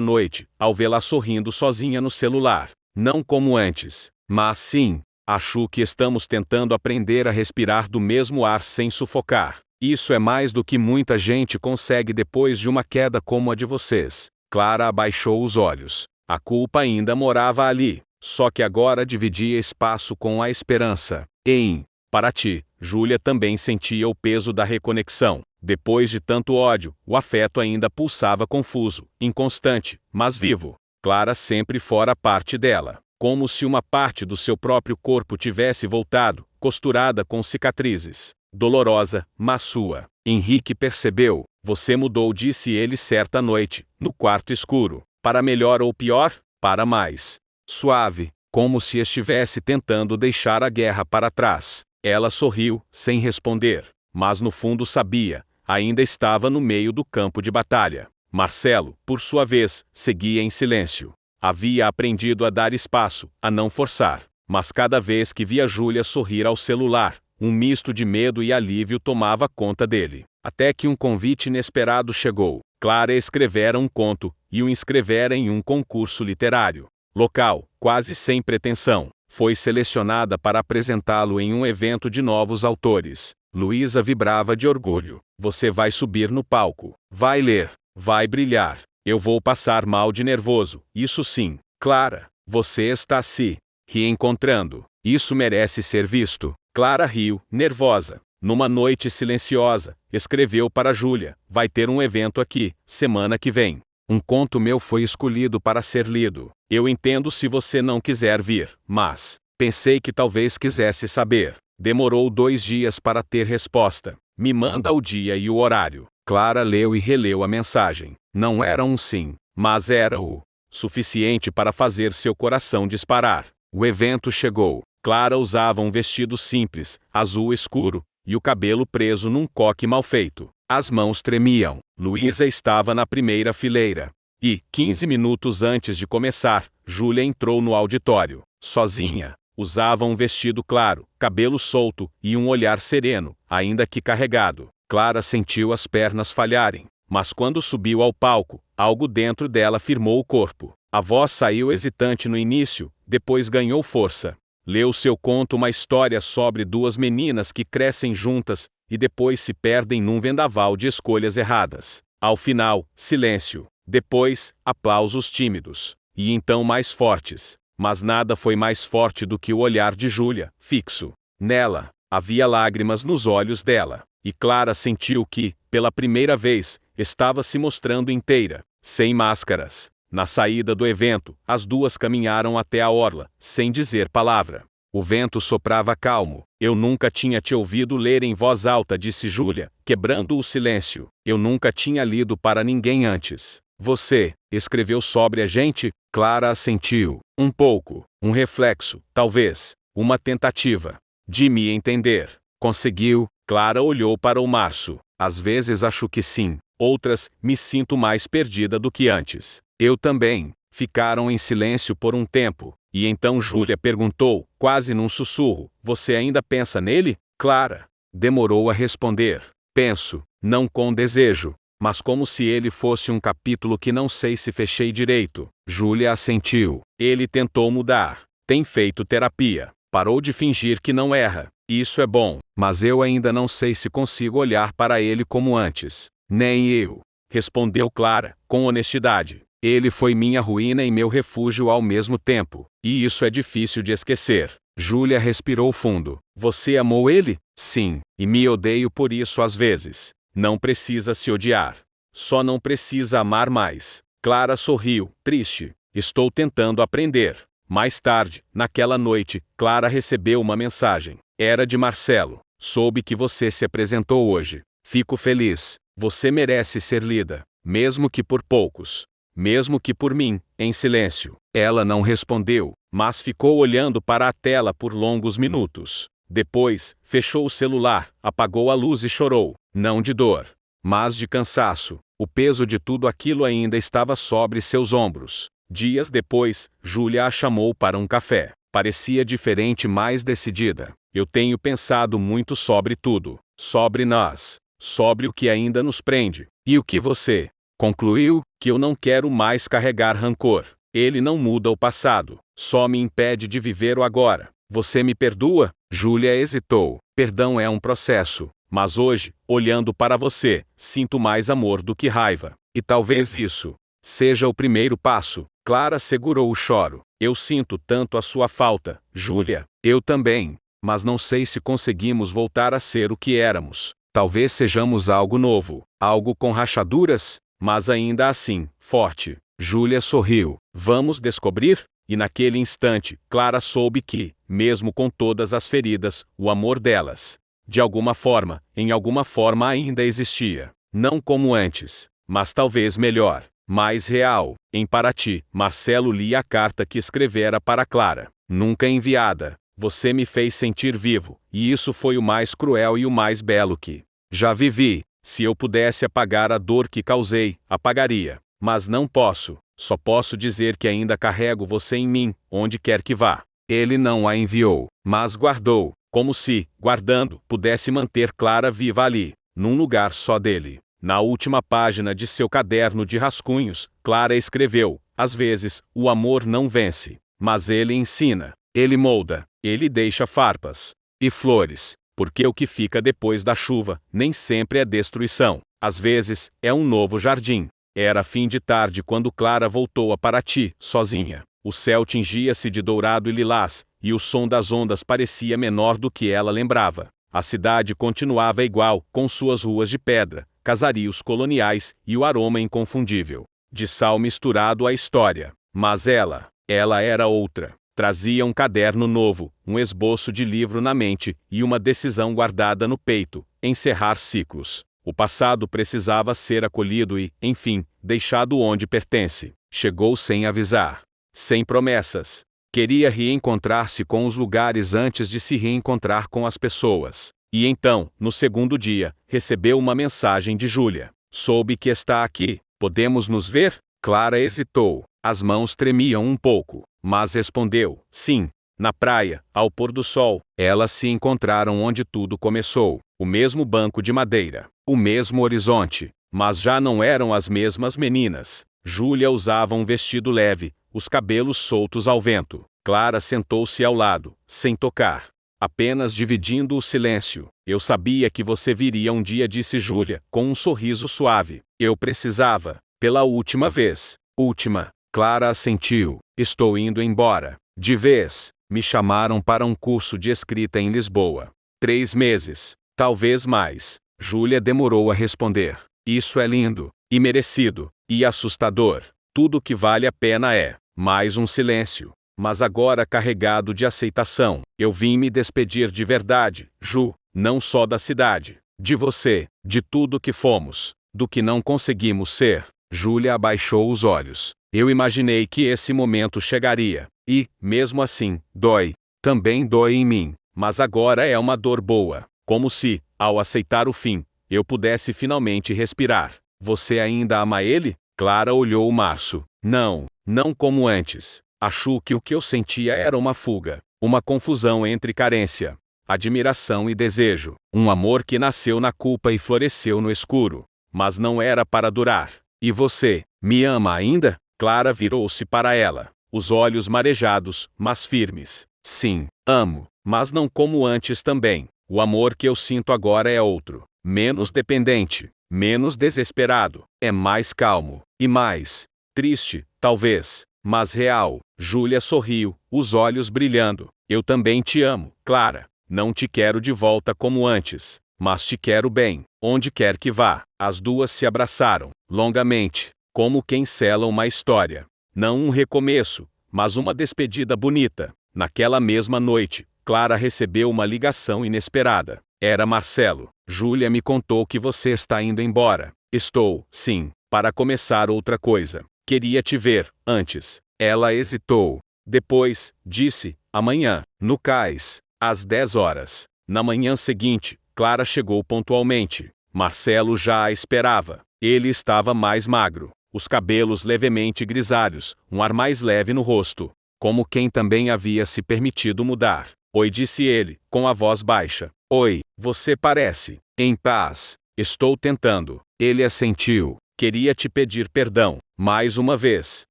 noite, ao vê-la sorrindo sozinha no celular. Não como antes, mas sim, acho que estamos tentando aprender a respirar do mesmo ar sem sufocar. Isso é mais do que muita gente consegue depois de uma queda como a de vocês. Clara abaixou os olhos. A culpa ainda morava ali, só que agora dividia espaço com a esperança. Em Paraty, Júlia também sentia o peso da reconexão. Depois de tanto ódio, o afeto ainda pulsava confuso, inconstante, mas vivo. Clara sempre fora parte dela, como se uma parte do seu próprio corpo tivesse voltado, costurada com cicatrizes. Dolorosa, mas sua. Henrique percebeu. Você mudou, disse ele certa noite, no quarto escuro. Para melhor ou pior? Para mais suave, como se estivesse tentando deixar a guerra para trás. Ela sorriu, sem responder, mas no fundo sabia, ainda estava no meio do campo de batalha. Marcelo, por sua vez, seguia em silêncio. Havia aprendido a dar espaço, a não forçar, mas cada vez que via Júlia sorrir ao celular, um misto de medo e alívio tomava conta dele. Até que um convite inesperado chegou. Clara escrevera um conto, e o inscrevera em um concurso literário local, quase sem pretensão. Foi selecionada para apresentá-lo em um evento de novos autores. Luísa vibrava de orgulho. Você vai subir no palco. Vai ler. Vai brilhar. Eu vou passar mal de nervoso. Isso sim. Clara, você está se reencontrando. Isso merece ser visto. Clara riu, nervosa. Numa noite silenciosa, escreveu para Júlia: vai ter um evento aqui, semana que vem. Um conto meu foi escolhido para ser lido. Eu entendo se você não quiser vir, mas pensei que talvez quisesse saber. Demorou 2 dias para ter resposta. Me manda o dia e o horário. Clara leu e releu a mensagem. Não era um sim, mas era o suficiente para fazer seu coração disparar. O evento chegou. Clara usava um vestido simples, azul escuro, e o cabelo preso num coque mal feito. As mãos tremiam. Luísa estava na primeira fileira. E, 15 minutos antes de começar, Júlia entrou no auditório, sozinha. Usava um vestido claro, cabelo solto e um olhar sereno, ainda que carregado. Clara sentiu as pernas falharem, mas quando subiu ao palco, algo dentro dela firmou o corpo. A voz saiu hesitante no início, depois ganhou força. Leu seu conto, uma história sobre 2 meninas que crescem juntas e depois se perdem num vendaval de escolhas erradas. Ao final, silêncio. Depois, aplausos tímidos. E então mais fortes. Mas nada foi mais forte do que o olhar de Júlia, fixo nela. Havia lágrimas nos olhos dela. E Clara sentiu que, pela primeira vez, estava se mostrando inteira, sem máscaras. Na saída do evento, as duas caminharam até a orla, sem dizer palavra. O vento soprava calmo. Eu nunca tinha te ouvido ler em voz alta, disse Júlia, quebrando o silêncio. Eu nunca tinha lido para ninguém antes. Você escreveu sobre a gente? Clara assentiu. Um pouco. Um reflexo, talvez. Uma tentativa de me entender. Conseguiu? Clara olhou para o março. Às vezes acho que sim. Outras, me sinto mais perdida do que antes. Eu também. Ficaram em silêncio por um tempo. E então Júlia perguntou, quase num sussurro: você ainda pensa nele? Clara demorou a responder. Penso, não com desejo, mas como se ele fosse um capítulo que não sei se fechei direito. Júlia assentiu. Ele tentou mudar. Tem feito terapia. Parou de fingir que não erra. Isso é bom, mas eu ainda não sei se consigo olhar para ele como antes. Nem eu. Respondeu Clara, com honestidade. Ele foi minha ruína e meu refúgio ao mesmo tempo. E isso é difícil de esquecer. Júlia respirou fundo. Você amou ele? Sim. E me odeio por isso às vezes. Não precisa se odiar. Só não precisa amar mais. Clara sorriu, triste. Estou tentando aprender. Mais tarde, naquela noite, Clara recebeu uma mensagem. Era de Marcelo. Soube que você se apresentou hoje. Fico feliz. Você merece ser lida. Mesmo que por poucos. Mesmo que por mim, em silêncio. Ela não respondeu, mas ficou olhando para a tela por longos minutos. Depois, fechou o celular, apagou a luz e chorou. Não de dor, mas de cansaço. O peso de tudo aquilo ainda estava sobre seus ombros. Dias depois, Júlia a chamou para um café. Parecia diferente, mais decidida. Eu tenho pensado muito sobre tudo. Sobre nós. Sobre o que ainda nos prende. E o que você concluiu? Que eu não quero mais carregar rancor. Ele não muda o passado. Só me impede de viver o agora. Você me perdoa? Júlia hesitou. Perdão é um processo. Mas hoje, olhando para você, sinto mais amor do que raiva. E talvez isso seja o primeiro passo. Clara segurou o choro. Eu sinto tanto a sua falta, Júlia. Eu também. Mas não sei se conseguimos voltar a ser o que éramos. Talvez sejamos algo novo. Algo com rachaduras, mas ainda assim, forte. Júlia sorriu. Vamos descobrir? E naquele instante, Clara soube que, mesmo com todas as feridas, o amor delas de alguma forma, em alguma forma ainda existia. Não como antes, mas talvez melhor, mais real. Em Paraty, Marcelo lia a carta que escrevera para Clara. Nunca enviada. Você me fez sentir vivo, e isso foi o mais cruel e o mais belo que já vivi. Se eu pudesse apagar a dor que causei, apagaria. Mas não posso. Só posso dizer que ainda carrego você em mim, onde quer que vá. Ele não a enviou, mas guardou, como se, guardando, pudesse manter Clara viva ali, num lugar só dele. Na última página de seu caderno de rascunhos, Clara escreveu: às vezes, o amor não vence, mas ele ensina, ele molda, ele deixa farpas e flores, porque o que fica depois da chuva nem sempre é destruição. Às vezes, é um novo jardim. Era fim de tarde quando Clara voltou a Paraty, sozinha. O céu tingia-se de dourado e lilás, e o som das ondas parecia menor do que ela lembrava. A cidade continuava igual, com suas ruas de pedra, casarios coloniais e o aroma inconfundível de sal misturado à história. Mas ela era outra. Trazia um caderno novo, um esboço de livro na mente e uma decisão guardada no peito: encerrar ciclos. O passado precisava ser acolhido e, enfim, deixado onde pertence. Chegou sem avisar, sem promessas. Queria reencontrar-se com os lugares antes de se reencontrar com as pessoas. E então, no segundo dia, recebeu uma mensagem de Júlia. Soube que está aqui. Podemos nos ver? Clara hesitou. As mãos tremiam um pouco, mas respondeu: sim. Na praia, ao pôr do sol, elas se encontraram onde tudo começou. O mesmo banco de madeira, o mesmo horizonte, mas já não eram as mesmas meninas. Júlia usava um vestido leve, os cabelos soltos ao vento. Clara sentou-se ao lado, sem tocar, apenas dividindo o silêncio. Eu sabia que você viria um dia, disse Júlia, com um sorriso suave. Eu precisava, pela última vez. Última. Clara assentiu. Estou indo embora. De vez. Me chamaram para um curso de escrita em Lisboa. 3 meses. Talvez mais. Júlia demorou a responder. Isso é lindo, e merecido, e assustador. Tudo que vale a pena é. Mais um silêncio. Mas agora carregado de aceitação. Eu vim me despedir de verdade, Ju, não só da cidade, de você, de tudo que fomos, do que não conseguimos ser. Júlia abaixou os olhos. Eu imaginei que esse momento chegaria. E, mesmo assim, dói. Também dói em mim. Mas agora é uma dor boa. Como se, ao aceitar o fim, eu pudesse finalmente respirar. Você ainda ama ele? Clara olhou o Março. Não, não como antes. Achou que o que eu sentia era uma fuga. Uma confusão entre carência, admiração e desejo. Um amor que nasceu na culpa e floresceu no escuro. Mas não era para durar. E você, me ama ainda? Clara virou-se para ela. Os olhos marejados, mas firmes. Sim, amo, mas não como antes também. O amor que eu sinto agora é outro. Menos dependente, menos desesperado. É mais calmo, e mais triste, talvez, mas real. Júlia sorriu, os olhos brilhando. Eu também te amo, Clara. Não te quero de volta como antes, mas te quero bem, onde quer que vá. As duas se abraçaram, longamente, como quem sela uma história. Não um recomeço, mas uma despedida bonita. Naquela mesma noite, Clara recebeu uma ligação inesperada. Era Marcelo. Júlia me contou que você está indo embora. Estou, sim, para começar outra coisa. Queria te ver, antes. Ela hesitou. Depois, disse, amanhã, no cais, às 10 horas. Na manhã seguinte, Clara chegou pontualmente. Marcelo já a esperava. Ele estava mais magro, os cabelos levemente grisalhos, um ar mais leve no rosto, como quem também havia se permitido mudar. Oi, disse ele, com a voz baixa. Oi, você parece em paz. Estou tentando. Ele assentiu. Queria te pedir perdão, mais uma vez.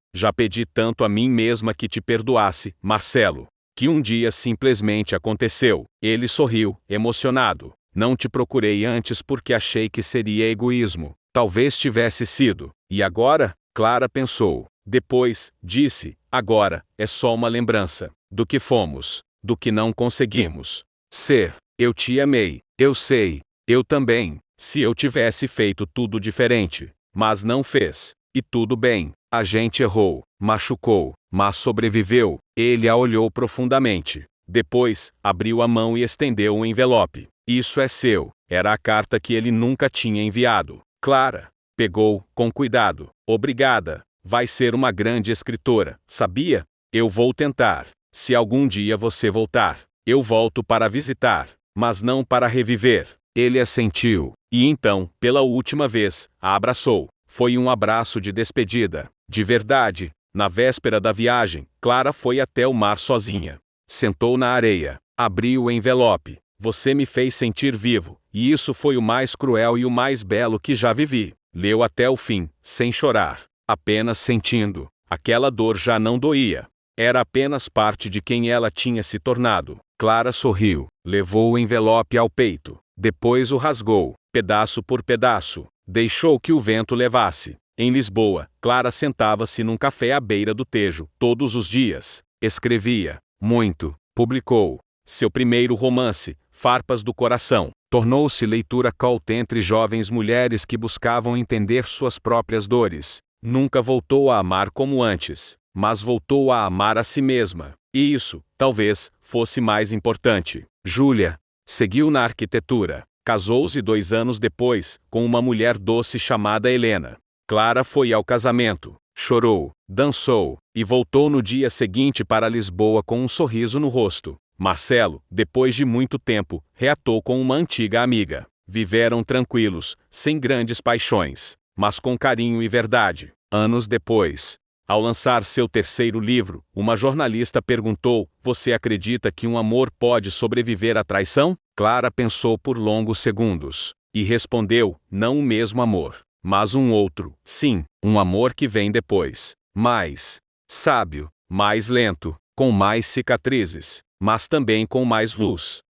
Já pedi tanto a mim mesma que te perdoasse, Marcelo, que um dia simplesmente aconteceu. Ele sorriu, emocionado. Não te procurei antes porque achei que seria egoísmo. Talvez tivesse sido. E agora? Clara pensou. Depois, disse, agora, é só uma lembrança do que fomos, do que não conseguimos ser. Eu te amei, eu sei, eu também, se eu tivesse feito tudo diferente, mas não fez. E tudo bem, a gente errou, machucou, mas sobreviveu. Ele a olhou profundamente. Depois, abriu a mão e estendeu um envelope. Isso é seu. Era a carta que ele nunca tinha enviado. Clara pegou, com cuidado. Obrigada. Vai ser uma grande escritora, sabia? Eu vou tentar. Se algum dia você voltar, eu volto para visitar, mas não para reviver. Ele assentiu. E então, pela última vez, a abraçou. Foi um abraço de despedida. De verdade, na véspera da viagem, Clara foi até o mar sozinha. Sentou na areia. Abriu o envelope. Você me fez sentir vivo, e isso foi o mais cruel e o mais belo que já vivi. Leu até o fim, sem chorar, apenas sentindo. Aquela dor já não doía. Era apenas parte de quem ela tinha se tornado. Clara sorriu, levou o envelope ao peito, depois o rasgou, pedaço por pedaço, deixou que o vento levasse. Em Lisboa, Clara sentava-se num café à beira do Tejo, todos os dias. Escrevia muito, publicou seu primeiro romance, Farpas do Coração. Tornou-se leitura cult entre jovens mulheres que buscavam entender suas próprias dores. Nunca voltou a amar como antes, mas voltou a amar a si mesma. E isso, talvez, fosse mais importante. Júlia seguiu na arquitetura. Casou-se 2 anos depois, com uma mulher doce chamada Helena. Clara foi ao casamento, chorou, dançou, e voltou no dia seguinte para Lisboa com um sorriso no rosto. Marcelo, depois de muito tempo, reatou com uma antiga amiga. Viveram tranquilos, sem grandes paixões, mas com carinho e verdade. Anos depois, ao lançar seu terceiro livro, uma jornalista perguntou: "Você acredita que um amor pode sobreviver à traição?" Clara pensou por longos segundos e respondeu: "Não o mesmo amor, mas um outro. Sim, um amor que vem depois, mais sábio, mais lento, com mais cicatrizes, mas também com mais luz."